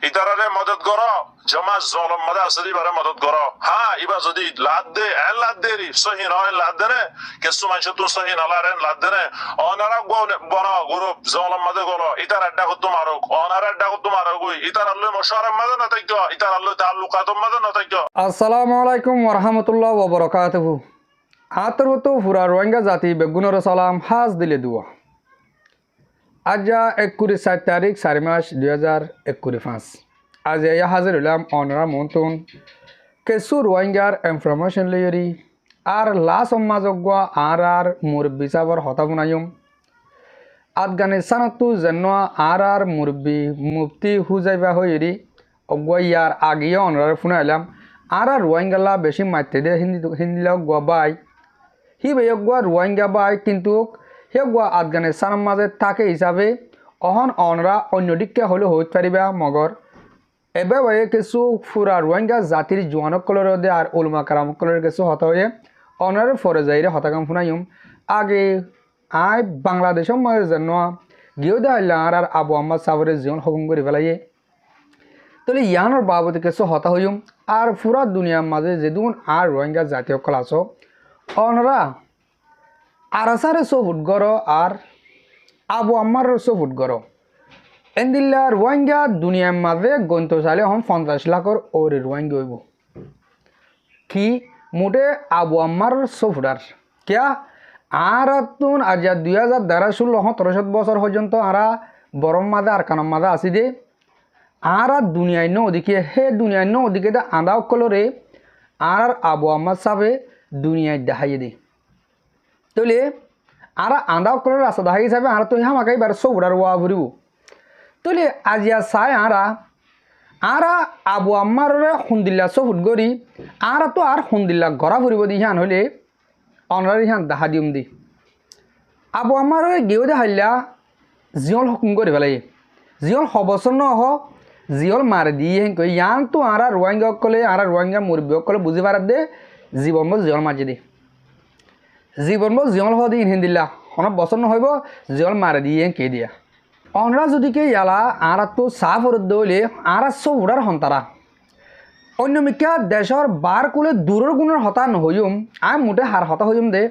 ইতারারে মদত করো জমা জলম মাদা আসদি বারে মদত করো হ্যাঁ ইবা যদি লাদ দে লাদ দেরি সহি নয় লাদ দেনে কিছু মানুষ তুই সহি নালারেন লাদ দেনে অনারা বন গ্রুপ জলম মাদে করো ইতার আড্ডা করতো মারুক অনার আড্ডা করতো মারুক ইতার আল্লু মশারাম মাদে না থাকতো ইতার আল্লু তাল্লুকাতম মাদে না থাকতো। আসসালামু আলাইকুম ওরহামতুল্লাহ ওবরাকাতুহু। আতরতো ফুরা রোহিঙ্গা জাতি বেগুনের সালাম হাজ দিলে দুয়া। আজ 21 তারিখ 4 মাস 2025। আজ হাজির হলাম অনরা মন্তুন কিছু রোহিঙ্গার ইনফরমেশন লইরি আর লাস সমাজজ্ঞ আর মুরব্বী সাবর হতাবনায়ুম আফগানিস্তানতো যেন আর মুরব্বী মুফতি হুজাইবা হইরি অজ্ঞার আগিয়ে অনরার ফোনে এলাম আর রোহিঙ্গালা বেশি মাইতে দে হিন্দি বাই হি বেগুয়া রোহিঙ্গা বাই কিন্তু হে গুয়া আফগানিস্তানের মাঝে থাকে হিসাবে অহন অনরা অন্য দিকে হলে হইতে পারিবা মগর এবার কিছু ফুরা রোহিঙ্গা জাতির জোয়ানকলের দে আর উলমা কারামকলের কিছু হত হয়ে অনার ফরে যাইরে হতাকাম ফুনাইম আগে আই বাংলাদেশের মাঝে যেন গিয়েও দেখাইলাম আর আবু আহমদ সাবরের জীবন হুকুম করে ফেলাইয়ে তাহলে ইয়ানোর বাবদ কিছু হতা হইম আর পুরা দুনিয়ার মাঝে যেদুন আর রোহিঙ্গা জাতীয় কল আস অনরা আরাসারে ফুট গড় আর আবু আম্মার ফুট গড় এন্দিল্লা রোহিঙ্গা দুনিয়ার মাঝে গন্ত চালে হম 50 লাখর ওরে রোহিঙ্গা হইব কি মোটে আবু আম্মার ফুটার কিয়া আর তুন আজ 2016-17 বছর পর্যন্ত আরা বরম মাদা আর কানাম মাদা আসি দে আর দুনিয়ায় ন ওদিকে হে দুনিয়ায় ন ওদিকে দা আঁদাও কলরে আর আবু আম্মা সাবে দুনিয়ায় দেখাইয়ে দে তাহলে আর আঁদাও কলর রাস্তা দেখাই হিসাবে আর তো হামাকাই বার সৌরার ওয়া ভরিব তাহলে আজিয়া চাই আর আবু আম্মার সুন্দিল্লা সফুট গড়ি আর তো আর সুন্দিল্লা গড়া ফুরিব দি হান হলে অনরার হান দেখা দিম দি আবু আম্মার গেও দেখাইলা জিয়ল হুকুম করে পেলাই জিয়ল হবছর নহ জিয়ল মারে দিয়ে হেন কই ইয়ান তো আর রোহিঙ্গা কলে আর রোহিঙ্গা মুরব্বী কলে বুঝি পারার দে জীবন জিয়ল মাঝে দে জীবন জিয়ল হ দিন হিন্দিল্লা অনেক বছর নহইব জিয়ল মারে দিয়ে হেন কে দিয়া অনরা যদি কে ইয়ালা আর তো সাফ দৌলে আর সব উড়ার হন্তারা অন্য মিকা দেশের বার কুলে দূরের গুণের হতা নহইম আই মোটে হার হতা হইম দে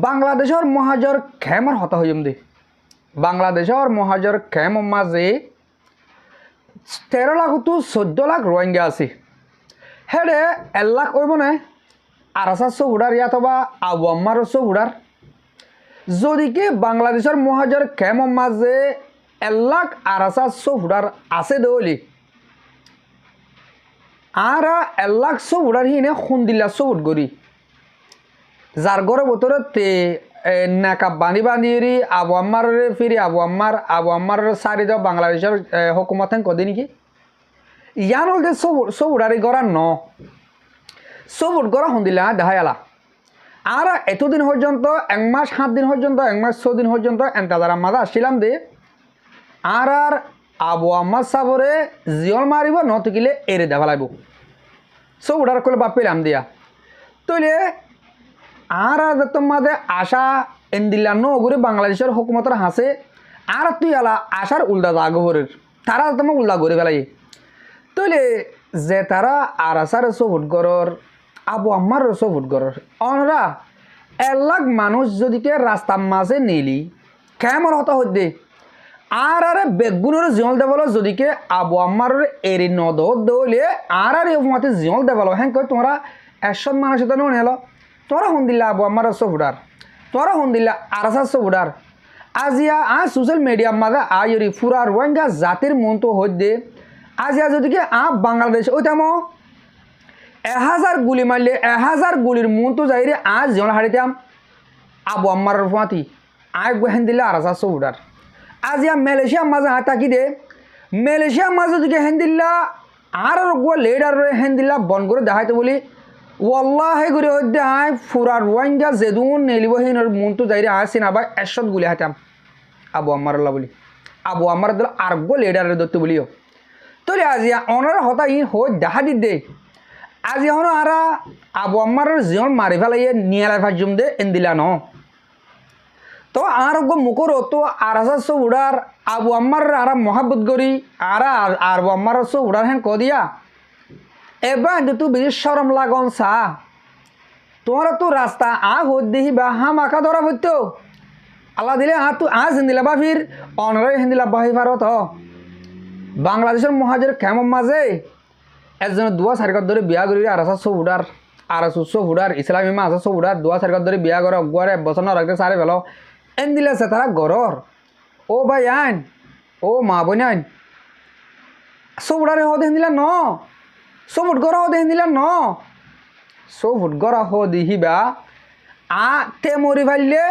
বাংলাদেশের মহাজর খেমর হতা হইম দে বাংলাদেশের মহাজর খেম মাঝে 13 লাখ তো 14 লাখ রোহিঙ্গা আছে হেডে 1 লাখ হইব না আরাসার উড়ার ইয়াতবা আবু আম্মার উড়ার যদি কি বাংলাদেশের মহাজর খেম মাঝে 1 লাখ আরাসার উড়ার আছে দৌলি আর 1 লাখ উড়ার হিনে খুন্দিল্লা উঠ গড়ি যার ঘরে বতরে তে নাকাব বান্ধি আবু আম্মার ফিরি আবু আম্মার সারি দাও বাংলাদেশের হুকুমত কদে নাকি ইয়ান হলতে সব উড়ারি গড়া ন সব উঠ গড়া খুন্দিল্লা দেখাই আলা আর এতদিন পর্যন্ত 1 মাস 7 দিন পর্যন্ত 1 মাস 6 দিন পর্যন্ত এন্তাদারা মাদা আসছিলাম দে আর আবু আম্মা সাবরে জিয়ল মারিব নথকিলে এরে দেখা লাগব সব উড়ার করলে বাপ পেলাম দিয়া তৈলে আর তোমাদের আশা এন্দিল্লা নগরে বাংলাদেশের হুকুমতের হাসে আর তুই আলা আশার উল্টা দাগরের তারা তোমার উল্টা করে ফেলাই তৈলে যে তারা আর আশার সবুট গড়র আবু আম্মার সবুট গড়র অনরা 1 লাখ মানুষ যদিকে রাস্তার মাঝে নিলি কেমন হতা হদ্দে আর বেগুনের জিয়ল দেবল যদিকে আবু আম্মার এরি নদ দৌলে আর মাতে জিয়ল দেবল হ্যাঁ কই তোমরা 100 মানুষের তো নেল তোরা শুনদিল্লা আবু আম্মার ফুটার তোরা শুনদিল্লা আরাসার ফুটার আজিয়া সোশ্যাল মিডিয়ার মাঝে আইরি ফুরা রোহিঙ্গা জাতির মন তো হদ্দে আজিয়া যদিকে বাংলাদেশ ওইটাম 1000 গুলি মারলে 1000 গুলির মন তো যাই রে জিয়ল হারিতাম আবু আম্মার ফাঁতি হেন দিল্লা আরাসার ফুটার আজিয়া মালয়েশিয়ার মাঝে তাকি দে মালয়েশিয়ার মাঝে যদি হেন্দিল্লা আর লেডার হেন্দিল্লা বন করে দেখাইতে বলি ওয়াল্লাহি করে হইতে আয় ফুরা রোহিঙ্গা যেদুন নেলিব হিনের মনটো যাইরে আসি না ভাই 100 গুলি হাতাম আবু আম্মার বলি আবু আম্মার দল আর লেডারের দত্ত বলিও তোলে আজিয়া অনার হতা ই হই দেখা দি দে আজি হন আর আবু আম্মার জীবন মারি ফেলাইয়ে নিয়ে লাই ফাজুম দে এন্দিলা ন তো আর গো মুখরো তো আর আসা সব উড়ার আবু আম্মার আর মহাব্বত করি আর আবু আম্মার সব উড়ার হ্যাঁ কদিয়া এবার তুই বেশি সরম লাগন সা তোমার তো রাস্তা হত দেখি বা মাখা ধরা হইতো আল্লাহ দিলে তুই হিন্দিলা বা ফির অনরাই হিন্দিলা বাহি ভারত বাংলাদেশের মহাজের কেমন মাঝে একজনের দুয়া সারিকার ধরে বিয়া করি আর আসা সব উড়ার আর সব উড়ার ইসলামী মা আসা সব উড়ার দুয়া সারিকার ধরে বিয়া করে অগুয়ারে বছর না রাখতে সারে ফেলো এন দিলে সে তারা গরর ও ভাই আইন ও মা বোন আইন সব উড়ারে হতে হিন্দিলা ন সব উঠগরা হতে হিন্দিলা ন সব উঠগরা হ দিহিবা তে মরি ফেললে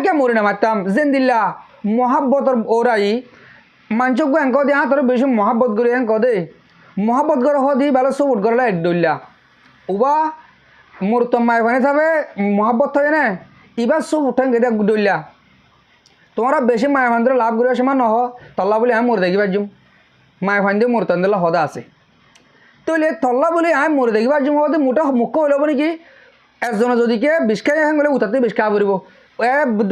কে মরি না মারতাম জেন দিল্লা মহাব্বতর ওরাই মানচক এঙ্ক দে তোর বেশি মহাব্বত করি এঙ্ক দে মহাব্বত করে হ দি ভালো সব উঠগরলা এক দইল্লা উবা মোর তো মায় ফানে থাকবে মহাব্বত থাকে না এবার সব উঠান গেদে দইল্লা তোমরা বেশি মায় ফান লাভ করিয়া সমান নহ তল্লা বলে আমি মরে দেখিবার জুম মায় ফান দিয়ে মোরতান দিলা হদা আছে তৈলে তল্লা বলে আমি মরে দেখিবার জুম হতে মোটা মুখ্য হইল নাকি একজনে যদি কে বিষ খাই হ্যাঁ গেলে উঠাতে বিষ খাওয়া পড়ব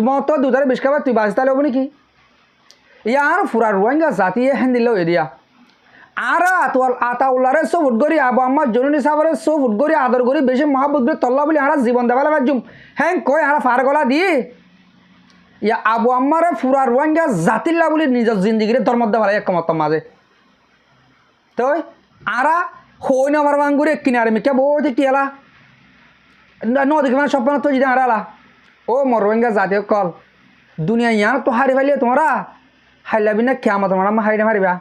মত দুটারে বিষ খাবার তুই বাঁচতে লব নাকি ইয়ার ফুরা রোহিঙ্গা জাতি হ্যাঁ দিল এরিয়া আর আতা উল্লারে সব উঠ করি আবু আমার জননী সাহাবারে সব উঠ করি আদর করি বেশি মহাব্বত করে তল্লা বলে আর জীবন দেওয়া লাগার জুম হ্যাঁ কয় আর ফার গলা দিয়ে ইয়া আবু আম্মারে ফুরা রোহিঙ্গা জাতিল্লা বলে নিজের জিন্দিগিরে ধর্ম দেওয়া লাগে একমত মাঝে তো আরা হই না আমার বাঙ্গুরে কিনারে মিকে বই কি এলা নদীকে মানে স্বপ্ন তো যদি হারালা ও মর রোহিঙ্গা জাতীয় কল দুনিয়া ইয়ার তো হারি ফেলিয়ে তোমরা হাইলাবি না খেয়ামত তোমরা হারি না হারিবা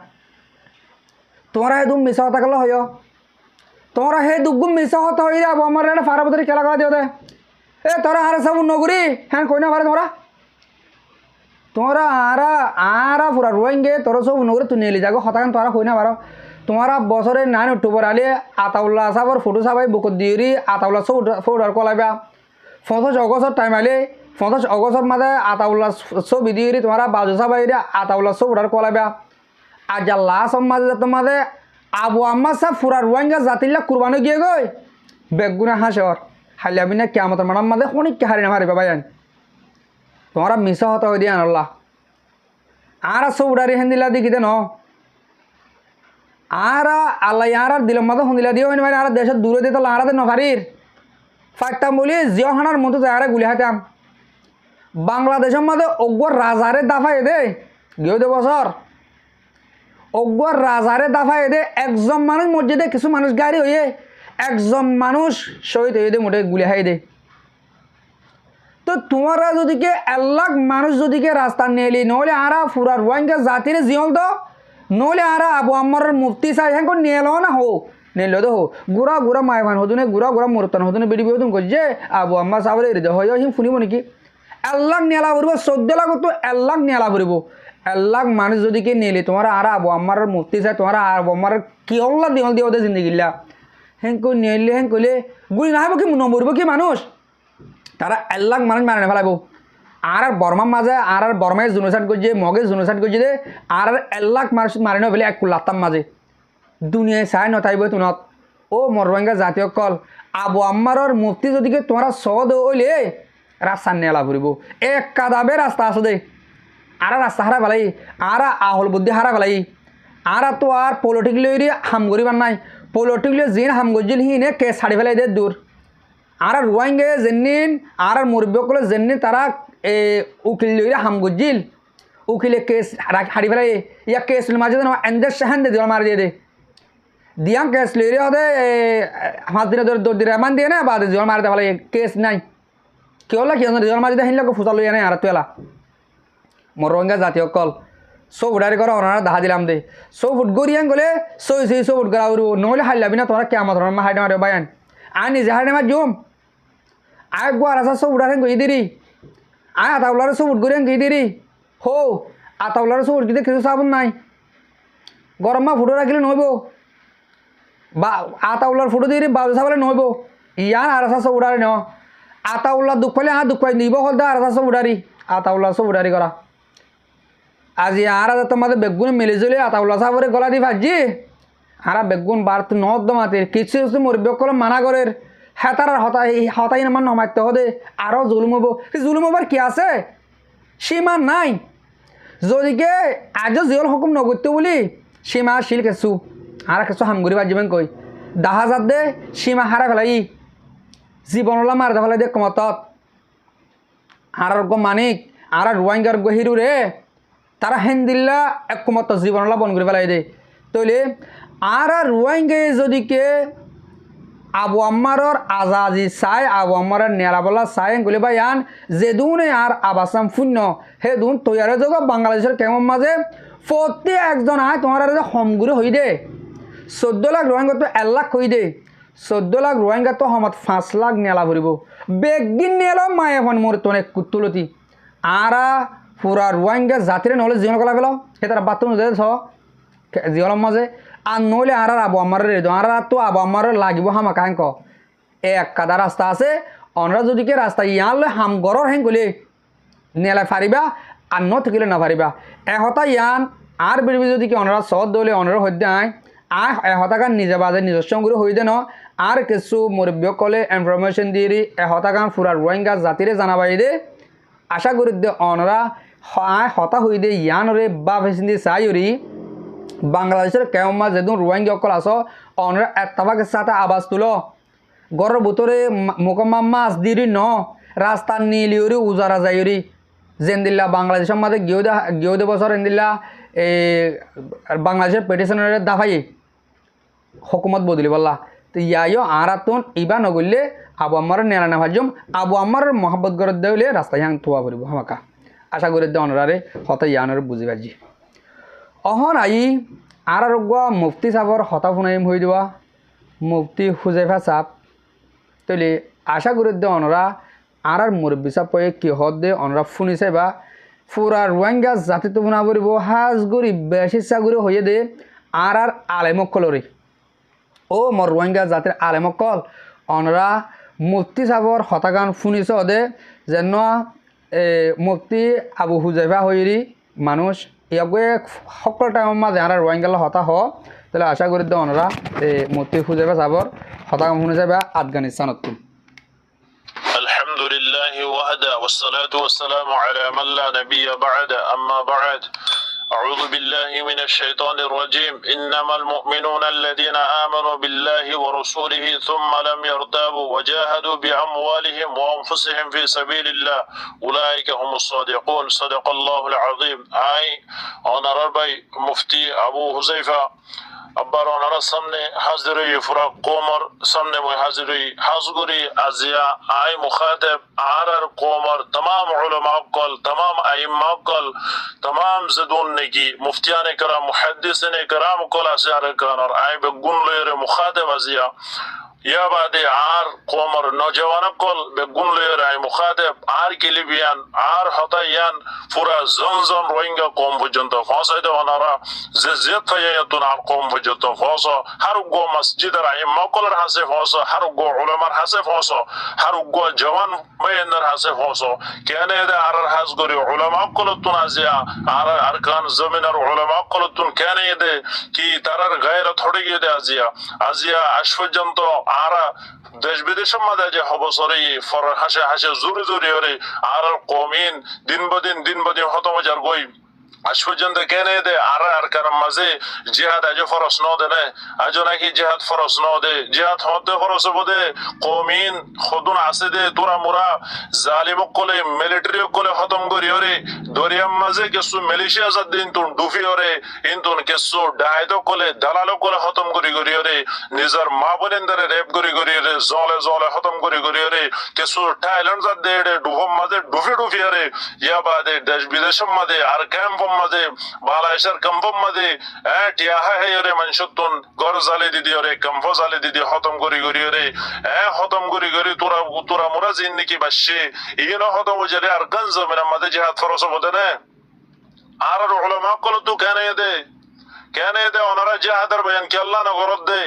তোমরা হে দুম মিশা হতা গেল হয় তোমরা হে দুগুম মিশা হতা হয়ে যাবো আমার একটা ফারাবতরি খেলা করা দিও দে তোরা আর সব নগরী হ্যাঁ কই না পারে তোমরা আরা পুরা রোহিঙ্গে তোর সব নগরী তুই নিয়ে যাগো হতাকান তোরা কই না পারো তোমারা বছরে 9 অক্টোবর আলে আতাউল্লাহ সাহেবের ফটো সাবাই বুকত দিয়ে আতাউল্লাহ সব ফটোর কলাইবা 25 অগস্টর টাইম আলে 25 অগস্টর মাঝে আতাউল্লাহ ছবি দিয়ে তোমরা বাজু সাবাই আতাউল্লাহ সব ফটোর কলাইবা আর যা লাস্ট মাঝে তোমাদের আবু আম্মা সাহ ফুরা রোহিঙ্গা জাতিল্লা কুরবানো গিয়ে গই বেগুনা হাসর হাইলাবি না কেমতের মানার মাঝে অনেক হারি না মারিবা ভাই তোমরা মিশা হতা হয়ে দিয়ে আল্লাহ আর সব উড়ারি হেন্দিলা দিকিতে ন আর আল্লাহ আর দিলাম মাঝে হন্দিলা দিয়ে হইনি মানে আর দেশের দূরে দিতে আরাতে নফারির ফাইতাম বলি জিও হানার মতো জায়গায় গুলি হাইতাম বাংলাদেশের মাঝে অগ্বর রাজারে দাফাই দে গিয়ে দে বছর অগ্বর রাজারে দাফাই দে একজন মানুষ মসজিদে কিছু মানুষ গাড়ি হয়ে একজন মানুষ শহীদ হয়ে দে মোটে গুলি হাই দে তো তোমরা যদি কে 1 লাখ মানুষ যদি কে রাস্তা নেলি নহলে আরা ফুরা রোহিঙ্গা জাতিরে জিয়ল তো নহলে আরা আবু আম্মার মুফতি সাহেব হ্যাঁ নেলো না হো নেলো তো হো গুড়া গুড়া মায় ভান হতুনে গুড়া গুড়া মরতন হতুনে বিড়ি বিহতুন করছে আবু আম্মা সাহেবের হৃদয় হয় হিম শুনিব নাকি 1 লাখ নেলা পড়ব 14 লাখ তো 1 লাখ নেলা পড়ব 1 লাখ মানুষ যদি কে নেলি তোমার আরা আবু আম্মার মুফতি সাহেব তোমার আবু আম্মার কি হল্লা দিওল দিয়ে ওদের জিন্দিগিল্লা হ্যাঁ কই নেলে হ্যাঁ কইলে গুলি না হবো কি নমরব কি মানুষ তারা 1 লাখ মানুষ মারে ফেলাইব আর বর্মার মাঝে আর বর্মায় জুনোসাইড করছে মগে জুনোসাইড করছে দে আর 1 লাখ মানুষ মারে না ফেলে 1 কুল্লাতাম মাঝে দুনিয়ায় চাই নথাইব তুনত ও মর রোহিঙ্গা জাতীয় কল আবু আম্মারর মুফতি যদি তোমরা সদ হইলে রাস্তা নেলা ফুরিব এক কাদাবে রাস্তা আছে দে আর রাস্তা হারা ফেলাই আর আহল বুদ্ধি হারা ফেলাই আর তো আর পলিটিক লই হাম করিবার নাই পলিটিক লই জিন হাম গজিল হিনে কে ছাড়ি ফেলাই দে দূর আর রোহিঙ্গে জেনিন আর মুরব্বকলে জেনিন তারা উকিল লইরা হাম গজিল উকিলে কেস হারি ফেলাই ইয়া কেস মাঝে এন্দের শাহান দে দিল মারি দিয়ে দে দিয়া কেস লইরে হদে 5 দিনে ধরে 2 দিন রেমান দিয়ে না বাদে দিল মারি দে ফেলাই কেস নাই কি হল কি দিল মারি দে হিনলা ফুটা লইয়া নাই আর তুলা মোর রোহিঙ্গা জাতীয় কল সব উড়ারি করা ওনারা দেখা দিলাম দে সব ফুট গড়িয়ান গলে সই সব ফুট করা উড়ব নহলে হাইলাবি না তোরা কেমন ধরনের হাইডা মারে বায়ান আর নিজে হাইডা মার জুম আয় গোয়ার আসা সব উড়ারেন গই দিরি আয় আতাউলারে সব উঠ গড়িয়ান গই দিরি হো আতাউলারে সব উঠ গিয়ে কিছু সাবন নাই গরম মা ফুটো রাখিলে নহব বা আতাউলার ফুটো দিয়ে বাবু সাবলে নহব ইয়ান আর আসা সব উড়ারে ন আতাউল্লা দুঃখ পাইলে দুঃখ পাই নিব হল দা আর আসা সব উড়ারি আতাউল্লা সব উড়ারি করা আজি আর তোমাদের বেগুন মিলে জুলে আতাউল্লা সাহেবের গলা দি ভাজি আর বেগুন বার্ত নদ মাতির কিছু মুরব্বী কল মানা করের হেতার হতাই নামান নমাইতে হদে আরও জুলুম হবো জুলুম হবার কি আছে সীমা নাই যদিকে আজও জিয়ল হুকুম নগত্য বলি সীমা শিল কেঁচু আর কেঁচু হামগুড়ি বাজিবেন কই দাহাজাত দে সীমা হারা ফেলাই জীবনলা মার দে ফেলাই দে কমতত আর মানিক আর রোয়াঙ্গার গহিরু রে তারা হেন্দিল্লা একমত জীবনলা বন করে ফেলাই দে তৈলে আর রোয়াঙ্গে যদিকে আবু আম্মারর আজাজি চাই আবু আম্মারের নেলাবলা চাই গলে ভাই আন যে দুনে আর আবাসাম শূন্য হে দুন তৈয়ারে যোগ বাংলাদেশের কেমন মাঝে প্রতি একজন আয় তোমার হমগুড়ি হই দে 14 লাখ রোহিঙ্গা তো 1 লাখ হই দে 14 লাখ রোহিঙ্গা তো হমত 5 লাখ নেলা ভরিব বেগদিন নেল মায়ে ফোন মোর তোনে কুতুলতি আরা পুরা রোহিঙ্গা জাতিরে নহলে জীবন কলা পেলাও সে তারা বাথরুম দে ছ জীবনের মাঝে আর নহলে আর আবু আমার রেদ আর তো আবু আমার লাগিব হামা কাহেং এক কাদা রাস্তা আছে অনরা যদিকে রাস্তা ইয়ানলে হাম গরর হেং গলে নেলা ফারিবা আর ন থাকিলে না ফারিবা এহতা ইয়ান আর বেরবি যদি কি অনরা সদ দলে অনরা হইতে আয় এহতাকান নিজে বাজে নিজস্ব করে হইতে ন আর কিছু মুরব্বী কলে ইনফরমেশন দিয়ে এহতাকান ফুরা রোহিঙ্গা জাতিরে জানাবাই দে আশা করি দে অনরা হতা হই দে ইয়ানরে বা ভেসিন দিয়ে চাইরি বাংলাদেশের কেমন যেদিন রোহিঙ্গা অকল আস অনরা এত্তাবাকের সাথে আবাজ তুলো গড়ের ভিতরে মোকাম্মা মাছ দিরি ন রাস্তা নীলিওরি উজারা যাইরি জেন্দিল্লা বাংলাদেশের মাঝে গিয়ে বছর এন্দিল্লা এই বাংলাদেশের পেটিশনের দাফাই হকুমত বদলি বললা তো ইয়াইও আরাতুন ইবা নগরলে আবু আম্মার নেলা না ভাজম আবু আম্মার মহাব্বত করে দেলে রাস্তায় হাং থোয়া পড়ব হামাকা আশা করি দে অনরারে হতা ইয়ানরে বুঝি পারছি অহন আই আর মুফতি সাহর হতা ফুনাইম হয়ে দেওয়া মুফতি হুজাইফা সাপ তৈলে আশা করি দে অনরা আর মুরব্বী সাপ পয়ে কি হদ দে অনরা ফুনি চাইবা ফুরা রোহিঙ্গা জাতি তো বুনা পড়ব হাজ গরি বেশি চাগুরি হয়ে দে আর আলেমকলরে ও মর রোহিঙ্গা জাতির আলেমকল অনরা মুফতি সাহর হতাগান ফুনিছ দে যেন মুফতি আবু হুজাইফা হইরি মানুষ ইয়াকে সকল টাইমের মাঝে আর রোহিঙ্গাল হতা হ তাহলে আশা করি দে অনরা মুফতি হুজাইফা সাহর হতাগান শুনে যাবে আফগানিস্তানত الحمد لله وحده والصلاة والسلام على من لا نبي بعد أما بعد أعوذ بالله من الشيطان الرجيم إنما المؤمنون الذين آمنوا بالله ورسوله ثم لم يرتابوا وجاهدوا بأموالهم وأنفسهم في سبيل الله أولئك هم الصادقون صدق الله العظيم أي أنا ربي مفتي أبو حذيفة আবার ওনারা সামনে হাজিরি ফুরা কোমর সামনে মই হাজিরি হাজগুরি আজিয়া আই মুখাতেব আর কোমর तमाम उलमा कल तमाम आइम्मा कल तमाम जदून नेकी मुफ्तियान करम मुहद्दिसिन करम कल अशर करन आय बेगुन लेरे मुखातेब আজিয়া या बादे आर कोमर नौजवान कल बेगुन लेरे आय मुखातेब आर किलिबियान आर हतायान পুরা জনজন রোহিঙ্গা কম পর্যন্ত ফসাইতে ওনারা যে যে থাইয়াতুন আর কম পর্যন্ত ফস হারুগো মসজিদের আইম্মাকলের হাসে ফস হারুগো উলামার হাসে ফস হারুগো জওয়ান মায়ের হাসে ফস কেনে দে আর হাস গরি উলামাকলতুন আজিয়া আর আরকান জমিনের উলামাকলতুন কেনে দে কি তারার গায়রত হড়ে গিয়ে দে আজিয়া আজ পর্যন্ত আর দেশ বিদেশের মধ্যে যে হবসরে ফর হাসে হাসে জোরে জোরে ওরে আর কমিন দিন বদিন হত মজার গই আজ পর্যন্ত কেনে দে আর কারণ মাঝে জিহাদ আজ ফরস ন দে আজ নাকি জিহাদ ফরস ন দে জিহাদ হতে ফরস বদে কমিন খদুন আছে দে তোরা মোরা জালিম কলে মিলিটারি কলে খতম করি ওরে দরিয়াম মাঝে কিছু মিলিশিয়া জাত দিন তুন ডুফি ওরে ইনতুন কিছু ডাইদ কলে দালাল কলে খতম করি ওরে নিজের মা বোনেন্দারে রেপ করি ওরে জলে খতম করি ওরে কিছু থাইল্যান্ড জাত দে ডুফম মাঝে ডুফি ওরে ইয়া বাদে দেশ বিদেশের মাঝে আর ক্যাম্প মাঝে বালাইশার কম্পম মাঝে টিয়া হে মানুষত্বন গড় জালে দিদি ওরে কম্প জালে দিদি খতম করি ওরে খতম করি তোরা মোরা জিন নাকি বাসছে ইনো খতম হয়ে আর গান জমিনের মাঝে জিহাদ ফরস বদে না আর উলামা কল তো কেন দে কেন দে ওনারা জিহাদের বয়ান কি আল্লাহ নগরত দে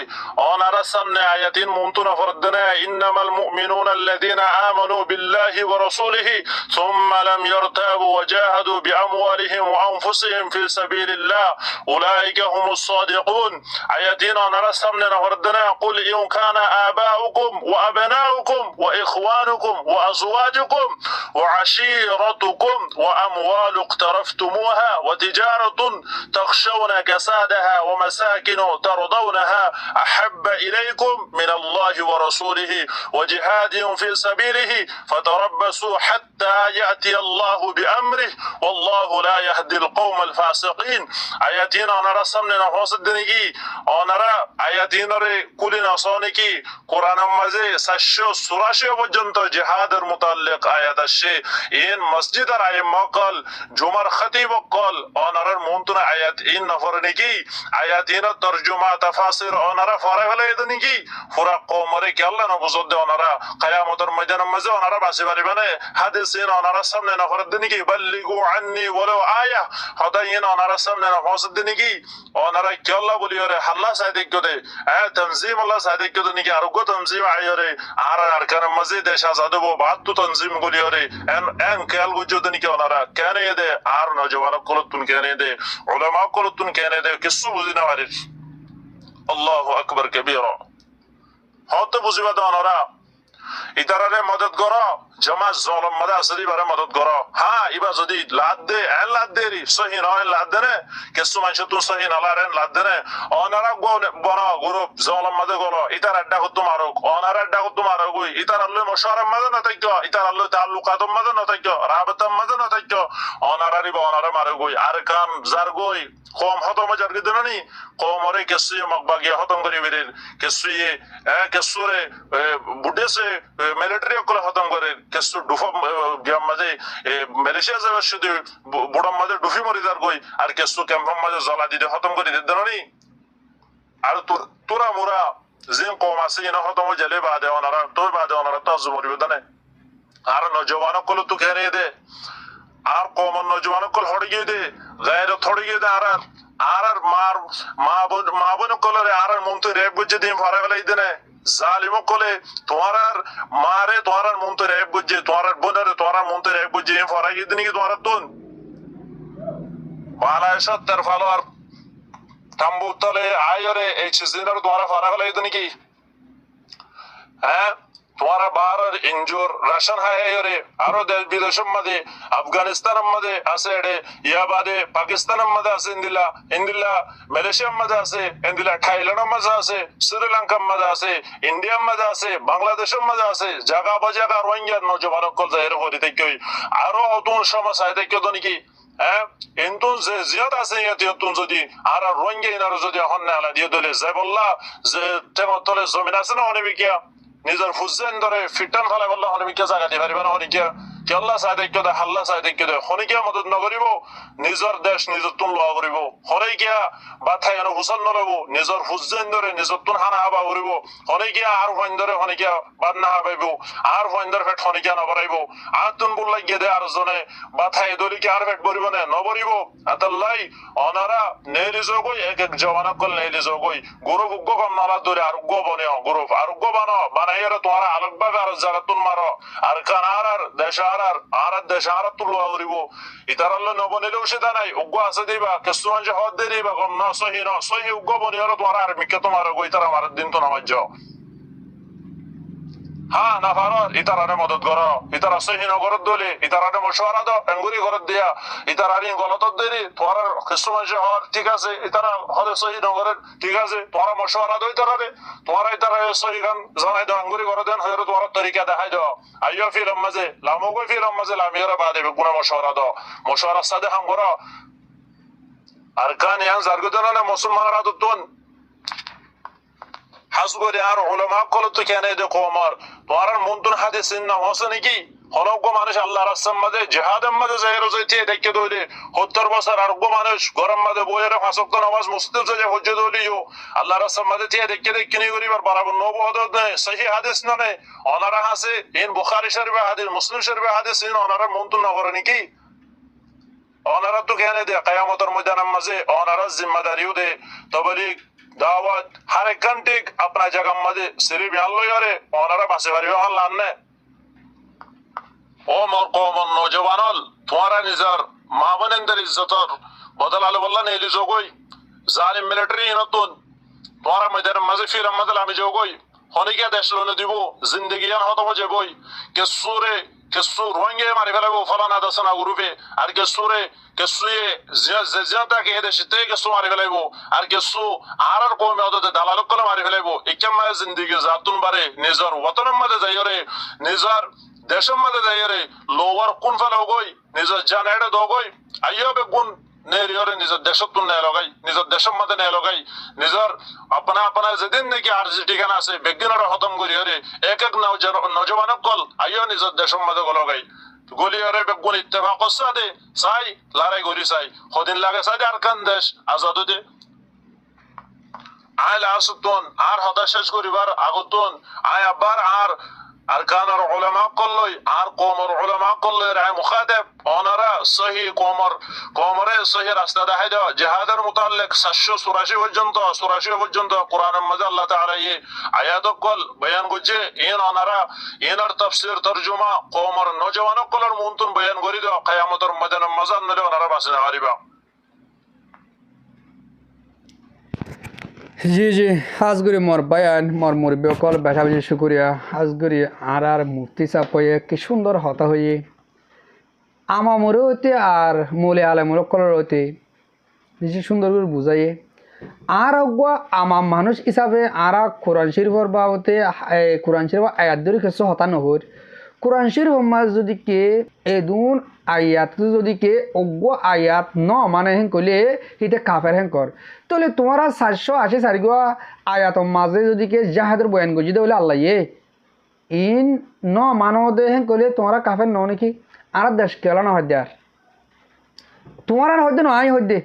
ওনারা সামনে আয়াতিন মুমতুনা ফরদনা ইন্নামাল মুমিনুনা আল্লাযীনা আমানু বিল্লাহি ওয়া রাসূলিহি সুম্মা লাম ইয়ারতাবু ওয়া জাহাদু বিআমওয়ালিহিম ওয়া আনফুসিহিম ফি সাবিলিল্লাহ উলাইকা হুমুস সাদিকুন আয়াতিন ওনারা সামনে ফরদনা কুল ইন কানা আবাউকুম ওয়া আবনাউকুম ওয়া ইখওয়ানুকুম ওয়া আজওয়াজুকুম ওয়া আশীরাতুকুম ওয়া আমওয়ালু اقترفتموها وتجارة تخشون كسادها ومساكن ترضونها أحب إليكم من الله ورسوله وجهاد في سبيله فتربصوا حتى يأتي الله بأمره والله لا يهدي القوم الفاسقين آياتنا نرسمنا نفوس الدنيا ونرى آياتنا كلنا صونكي قرآن مزي سشو سراشو وجنت جهاد المتعلق آيات الشيء إن مسجد رأي مقال جمر خطيب قال ونرى مونتنا آيات إن نفرنكي آياتنا ترجمة تفاسير ونرى فرق ليدنكي فرق قومري كي الله نبزد ونرى قيامة الميدان مزي ونرى باسي بريباني حدثين ونرى سمنا نفردنكي بلغوا عني ولو آية هدين ونرى سمنا نفردنكي ونرى كي الله بليوري حلا سيدك كده تنظيم الله سيدك كده نكي أرغو تنظيم عيوري عرى أركان مزي ديشا زادبو بعدو تنظيم بليوري ان كيال وجود نكي ونرى كان يدي عر نوجوانا قلتون كان يدي علماء قلتون كان يدي كسو بزينا وارد الله أكبر كبيرا هات بزيبا دانورا ইতারারে মদত করো জমা জলম মাদা আসদি বারে মদত করো হ্যাঁ ইবা যদি লাদ দে এল লাদ দেরি সহি নয় লাদ দেনে কেসু মানছ তুন সহি নালারেন লাদ দেনে অনারা বন গ্রুপ জলম মাদে করো ইতার আড্ডা কত মারুক অনারা আড্ডা কত মারুক ইতার আল্লাহ মশারাম মাদে না তাইক ইতার আল্লাহ তাল্লুকাতম মাদে না তাইক রাবতাম মাদে না তাইক অনারা রিবা অনারা মারুক আর কাম জার গই কম হতম জার গিদনি কমরে কেসু মকবাগিয়া হতম করি বেরের কেসু কেসুরে বুডেসে মিলিটারি কল খতম করে কেসু ডুফা গিয়াম মাঝে মালয়েশিয়া যাবে শুধু বুড়াম মাঝে ডুফি মরি যার কই আর কেসু ক্যাম্পাম মাঝে জ্বলা দিতে খতম করে দিতে নি আর তোরা মোরা জিন কম আছে ইনা খতম জেলে বাদে ওনারা তোর বাদে ওনারা তাজ মরিব দানে আর নজওয়ান কল তু খেরে দে আর কম নজওয়ান কল হড়িয়ে দে গায়র থড়িয়ে দে আর মার মা বোন কলরে আর মুমতে রেপ বুঝে দিন ফারা ফেলাই দেনে জালিমো কলে তোমার মারে তোমার মনতে রেপ বুঝে তোমার বোনের তোমার মনতে রেপ বুঝে ফরাই দিন কি তোমার তুন বালায়সা তার ফালো আর তাম্বু তলে আয়রে এই সিজনের তোমার ফরা ফেলাই দিন কি হ্যাঁ তোমার বার ইনজুর রাশন হায়রে আরো দেশ বিদেশের মধ্যে আফগানিস্তানের মধ্যে আছে এডে ইয়া বাদে পাকিস্তানের মধ্যে আছে ইন্দিলা মালয়েশিয়ার মধ্যে আছে ইন্দিলা থাইল্যান্ডের মধ্যে আছে শ্রীলঙ্কার মধ্যে আছে ইন্ডিয়ার মধ্যে আছে বাংলাদেশের মধ্যে আছে জায়গা বাজাগা রোহিঙ্গা নজওয়ান কল জাহির হরি দেখই আরো অতুন সমস্যা দেখো তো নাকি হ্যাঁ এন্তুন যে জিয়াত আছে ইয়াতুন যদি আর রোহিঙ্গা ইনার যদি হন না আলা দিয়ে দলে যায় বললা যে তেমন তলে জমিন আছে না অনেক কিয়া নিজের ফুজেন ধরে ফিটান ফেলে বললে হনিকে জায়গা দিয়ে পারিবে না হনিকে কেল্লা সাইদেক দে হাল্লা সাইদেক দে হনিকে মদত নকরিব নিজের দেশ নিজের তুন লোয়া করিব হনিকে বাথাই এনে হুসন নলব নিজের ফুজেন ধরে নিজের তুন হানা হাবা করিব হনিকে আর হইন ধরে হনিকে বাদ না হাবাইব আর হইন ধরে ফেট হনিকে নবরাইব আর তুন বললাই গিয়ে দে আর জনে বাথাই দলিকে আর ফেট বরিব না নবরিব আতাল্লাই অনারা নেলিজ গই এক এক জওয়ানা কল নেলিজ গই গুরু গুগ্গ কম নালা ধরে আর গুগ্গ বনে গুরু আর গুগ্গ বানাইরা তোমার আলোকবাগ আর জাগাতুন মারো আর কানার আর দেশার আর দেশার তুলুয়া করিব ইতারাল্লা নবনিলেও সেটা নাই উগ্গ আছে দিবা কেসুমান যে হদ দিয়ে দিবা কম না সহি উগ্গ বনিয়ার তোমার আর মিকে তোমার গই তারা আমার দিন তো নামাজ যাও হ্যাঁ না ফারর ইতারারে মদত করো ইতারা সহি নগরত দলে ইতারারে মশওয়ারা দাও এঙ্গুরি করত দিয়া ইতারারি গলত দেরি তোমার কেসুমান যে হদ ঠিক আছে ইতারা হদে সহি নগরের ঠিক আছে তোমার মশওয়ারা দাও ইতারারে তোমার ইতারা সহি গান জানাই দাও এঙ্গুরি করে দেন হয়তো তোমার তরিকা দেখাই দাও আইয়ো ফিলম মাঝে লামগো ফিলম মাঝে লামিয়ারা বাদে গুনা মশওয়ারা দাও মশওয়ারা সাদে হাম করো আর কান ইয়ান জারগুদনা না মুসলমানরা দুতন হাসগরি আর উলামা কলতো কেনে দে কোমার তোমার মন্তন হাদিসিন না হোসেন কি হলগ্য মানুষ আল্লাহর রাস্তার মধ্যে জিহাদের মধ্যে জাহির হইতে দেখে দইলে 70 বছর আরগ্য মানুষ গরম মধ্যে বইয়ের ফাঁসক্ত নামাজ মুস্তিল যে হজ্জ দইলিও আল্লাহর রাস্তার মধ্যে দেখে নি করিবার বরাবর নবু হদত নাই সহি হাদিস ননে অনারা আছে ইন বুখারী শরীফে হাদিস মুসলিম শরীফে হাদিস ইন অনারা মন্তন না করে নাকি ওনারা তো কেন দে কিয়ামতের ময়দানের মাঝে ওনারা জিম্মাদারিও দে তবলিগ দাওয়াত হর এক ঘন্टे अपना जगह मजे सिर्फ अल्लाह यारे ओनारा बासे बारी अल्लाह ने ओ मोर कौमन नौजवानल तुम्हारा निजार मां बनेंदर इज्जतर बदल आलो वल्ला ने लिजो कोई जालिम मिलिट्री नतुन तुम्हारा मैदान मजे फिर मदल আমি যোগই হনিকে দেশ লোনে দিব জিন্দেগি আর হতো যে বই কে সুরে কে সুর রঙে মারি ফেলাবো ফলানা দসনা গ্রুপে আর কে সুরে কে সুয়ে জিয়াটা কে দেশতে কে সু মারি ফেলাবো আর কে সু আর কমে ওদের দালাল কল মারি ফেলাবো ইকামা জিন্দেগি জাতুন বারে নিজর ওতনের মধ্যে যাইরে নিজর দেশের মধ্যে যাইরে লোয়ার কোন ফেলাও গই নিজর জান এড়ে দগই আইয়বে গুণ নেরিয়রে নিজের দেশত তুন নেয় লগাই নিজের দেশের মধ্যে নেয় লগাই নিজের আপনা আপনা যেদিন নাকি আর যে ঠিকানা আছে বেগিনারা খতম করি হরে এক এক নজওয়ান কল আইও নিজের দেশের মধ্যে লগাই গলি হরে বেগুন ইত্তেফাক দে চাই লড়াই করি চাই সদিন লাগে চাই আর কান দেশ আজাদ দে আয় লাসতুন আর হদা শেষ করিবার আগতুন আয় আবার আর أركان العلماء كلهم قومر علماء كلهم رأي مخاطب أنارا صحيح قومر صحيح راستة هيدا جهاد المتعلق سشو سوراشي وجنتا قرآن مجد الله تعالى آيات كل بيان گوجه این أنارا اینار تفسير ترجمة قومر نوجوان كلر مونتون بيان گوريدا قيامت المدن مزان نلو أنارا باسنا غريبا জি জি আজগুরি মোর বায়ান মোর মুরব্বী কল বেশা বেশি শুক্রিয়া আজগুরি আর মুফতি চাপয়ে কি সুন্দর হতা হয়ে আমামরে হইতে আর মূলে আলেমর কলর হইতে বেশি সুন্দর করে বুঝাইয়ে আর অগুয়া আমাম মানুষ হিসাবে আর কোরআন শরীফর বাবতে কোরআন শরীফ আয়াত ধরে কিছু হতা নহর কোরআন শরীফ মাঝ যদি কে এদুন আয়াত যদি কে অগুয়া আয়াত ন মানে হেন কইলে হিতে কাফের হেন কর তাহলে তোমারা 480 গুয়া আয়াত মাঝে যদি কে জাহাদের বয়ান গজি দে বলে আল্লাহ ইন ন মানো দে হেন কইলে তোমারা কাফের ন নাকি আর দেশ কেলা না হয় দেয়ার তোমার আর হইতে নয় হইতে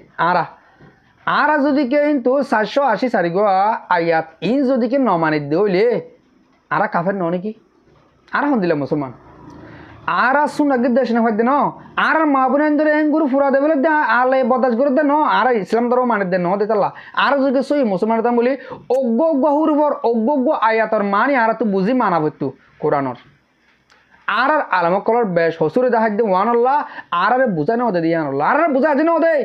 আর যদি কে কিন্তু 480 গুয়া আয়াত ইন যদি কে ন মানে দইলে আর কাফের ন নাকি আর হন দিলে মুসলমান আর সুনাগে দেশ না হয় দেন আর মা বোন ধরে গুরু ফুরা দে বলে আলে বদাস করে দেন আর ইসলাম ধর্ম মানে দেন দে তাল্লা আর যদি সই মুসলমান দাম বলি অজ্ঞ হুরবর অজ্ঞ আয়াতর মানি আর তো বুঝি মানাবতু কোরআনর আর আলম কলর বেশ হসুরে দেখা দে ওয়ান আল্লাহ আর বুঝানো দে দিয়ান আল্লাহ আর বুঝা দিন দে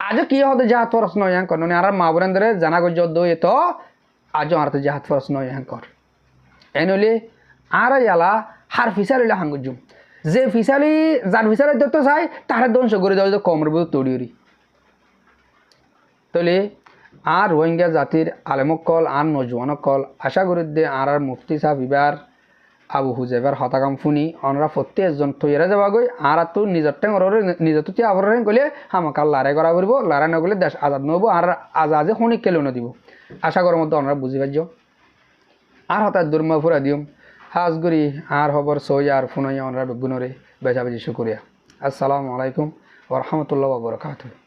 আজ কি হতে জাহাত ফরস নয় কর আর মা বোন ধরে জানা গজ দই তো আজ আর তো জাহাত ফরস নয় কর এনলি আর ইয়ালা হার ফিসালিলা হাঙ্গুজুম যে ফিসালি যার ফিসালি দেখতে চাই তার ধ্বংস করে দেওয়া কমর বুঝে তড়িউরি তাহলে আর রোহিঙ্গা জাতির আলেমকল আর নজওয়ানকল আশা করি দে আর মুফতি সাহেব ইবার আবু হুজাইবার হতাকাম ফুনি অনরা প্রত্যেকজন তৈরি যাবা গই আর তো নিজের টেঙর নিজের তুই আবর গলে হামাকাল লড়াই করা করব লড়াই নগলে দেশ আজাদ নব আর আজাদে শুনি কেলেও নদিব আশা করার মধ্যে অনরা বুঝি পাইছ আর হঠাৎ দুর্মা ফুরা দিম হাজগুড়ি আর খবর সই আর ফোনাই আমরা বেগুনরে বেজা বেজি শুক্রিয়া আসসালামু আলাইকুম ওয়া রাহমাতুল্লাহি ওয়া বারাকাতুহু।